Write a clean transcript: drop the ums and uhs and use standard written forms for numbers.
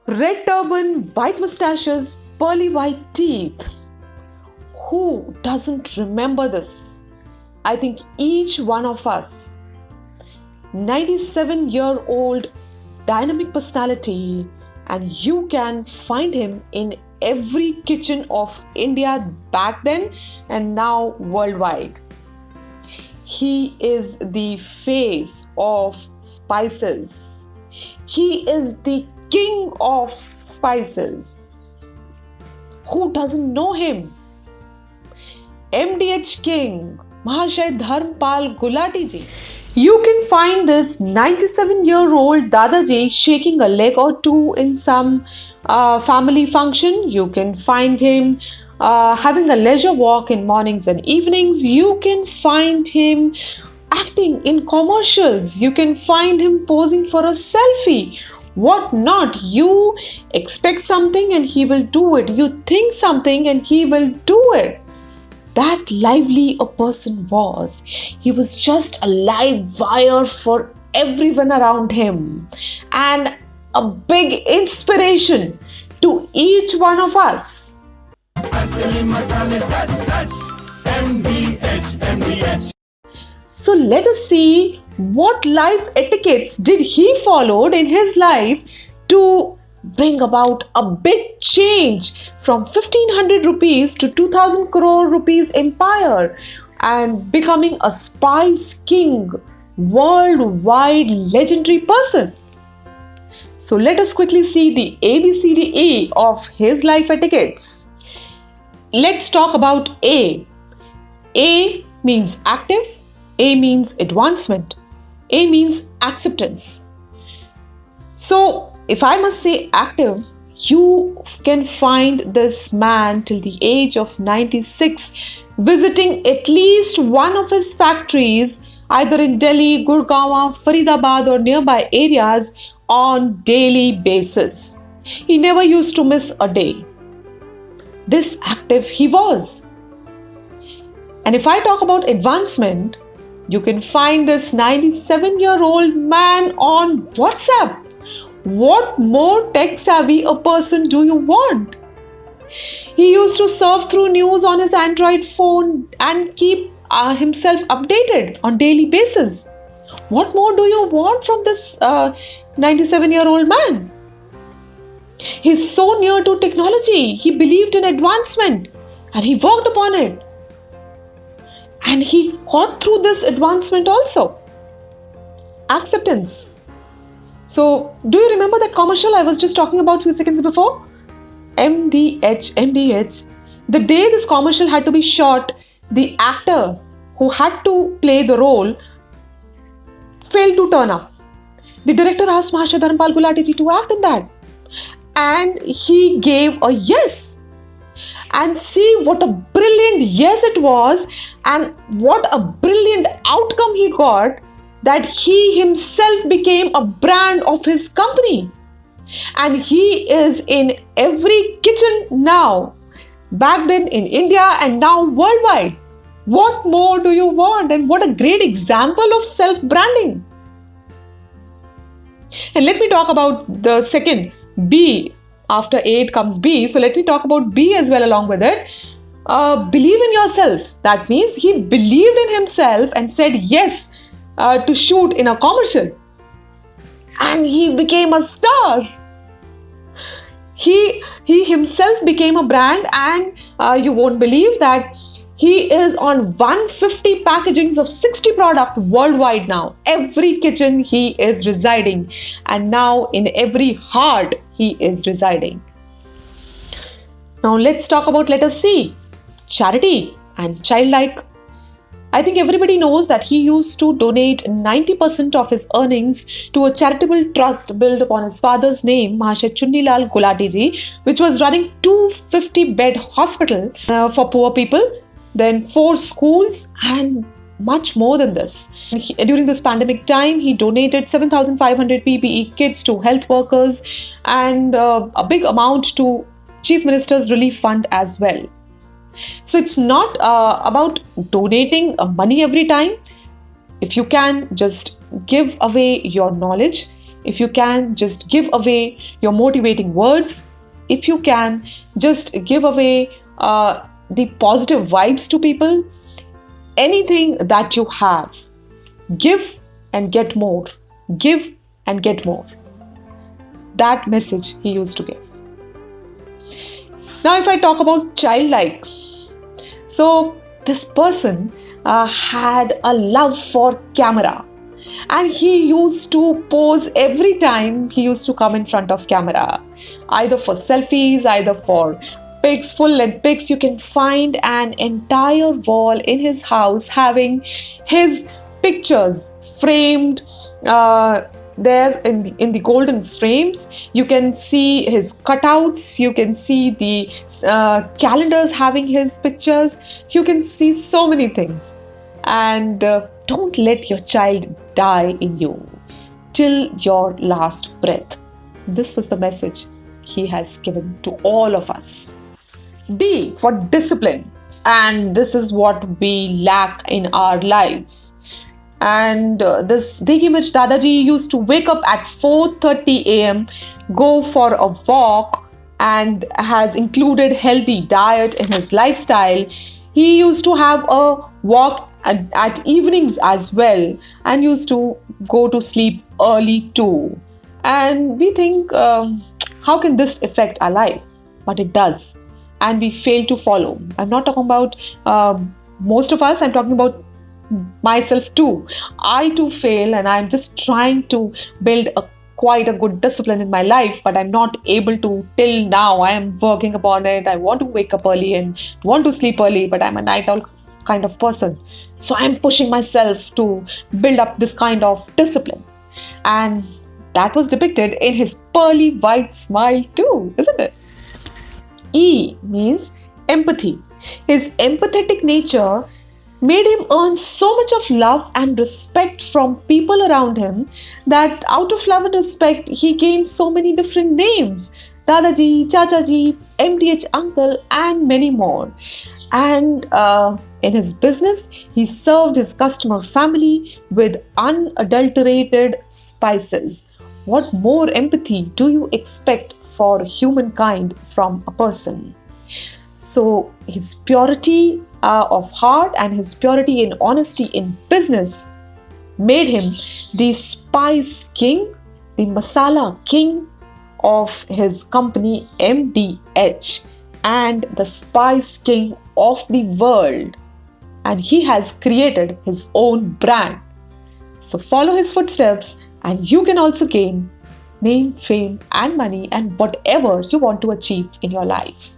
Red turban, white mustaches, pearly white teeth. Who doesn't remember this? I think each one of us. 97-year-old dynamic personality, and you can find him in every kitchen of India back then and now worldwide. He is the face of spices. He is the king of spices. Who doesn't know him? MDH King, Mahashay Dharmpal Gulati ji. You can find this 97-year-old Dadaji shaking a leg or two in some family function. You can find him having a leisure walk in mornings and evenings. You can find him acting in commercials. You can find him posing for a selfie. What not? You expect something and he will do it. You think something and he will do it. That lively a person was. He was just a live wire for everyone around him and a big inspiration to each one of us. So let us see what life etiquettes did he followed in his life to bring about a big change from 1500 rupees to 2000 crore rupees empire and becoming a spice king, worldwide legendary person. So let us quickly see the ABCDE of his life etiquettes. Let's talk about A. A means active. A means advancement. A means acceptance. So if I must say active, you can find this man till the age of 96 visiting at least one of his factories either in Delhi, Gurgaon, Faridabad or nearby areas on daily basis. He never used to miss a day. This active he was. And if I talk about advancement, you can find this 97-year-old man on WhatsApp. What more tech savvy a person do you want? He used to surf through news on his Android phone and keep himself updated on daily basis. What more do you want from this 97-year-old man? He's so near to technology. He believed in advancement and he worked upon it. And he got through this advancement also. Acceptance. So, do you remember that commercial I was just talking about a few seconds before? MDH. The day this commercial had to be shot, the actor who had to play the role failed to turn up. The director asked Mahashay Dharmpal Gulati ji to act in that. And he gave a yes. And see what a brilliant yes it was and what a brilliant outcome he got, that he himself became a brand of his company. And he is in every kitchen now. Back then in India and now worldwide. What more do you want? And what a great example of self-branding. And let me talk about the second, B. After A it comes B. So let me talk about B as well along with it. Believe in yourself. That means he believed in himself and said yes to shoot in a commercial. And he became a star. He himself became a brand, and you won't believe that he is on 150 packagings of 60 products worldwide now. Every kitchen he is residing, and now in every heart he is residing. Now let's talk about letter C, charity and childlike. I think everybody knows that he used to donate 90% of his earnings to a charitable trust built upon his father's name, Mahashay Chunnilal Gulati ji, which was running 250-bed hospital for poor people, then 4 schools and much more than this. During this pandemic time, he donated 7,500 PPE kits to health workers and a big amount to Chief Minister's Relief Fund as well. So it's not about donating money every time. If you can, just give away your knowledge. if you can just give away your motivating words, if you can just give away the positive vibes to people, anything that you have, give and get more. Give and get more. That message he used to give. Now, if I talk about childlike, so this person had a love for camera, and he used to pose every time he used to come in front of camera, either for selfies, either for pics, full length pics. You can find an entire wall in his house having his pictures framed there in the golden frames. You can see his cutouts, you can see the calendars having his pictures, you can see so many things. And don't let your child die in you till your last breath. This was the message he has given to all of us. D for discipline, and this is what we lack in our lives. And this Degi Mirch Dadaji used to wake up at 4:30 a.m., go for a walk, and has included healthy diet in his lifestyle. He used to have a walk at evenings as well, and used to go to sleep early too. And we think, how can this affect our life? But it does, and we fail to follow. I'm not talking about most of us, I'm talking about myself too. I too fail, and I'm just trying to build quite a good discipline in my life, but I'm not able to till now. I am working upon it. I want to wake up early and want to sleep early, but I'm a night owl kind of person. So I'm pushing myself to build up this kind of discipline. And that was depicted in his pearly white smile too, isn't it? E means empathy. His empathetic nature made him earn so much of love and respect from people around him that out of love and respect, he gained so many different names. Dadaji, Chachaji, MDH uncle, and many more. And in his business, he served his customer family with unadulterated spices. What more empathy do you expect for humankind from a person? So his purity of heart and his purity and honesty in business made him the spice king, the masala king of his company MDH, and the spice king of the world. And he has created his own brand. So follow his footsteps, and you can also gain name, fame, and money, and whatever you want to achieve in your life.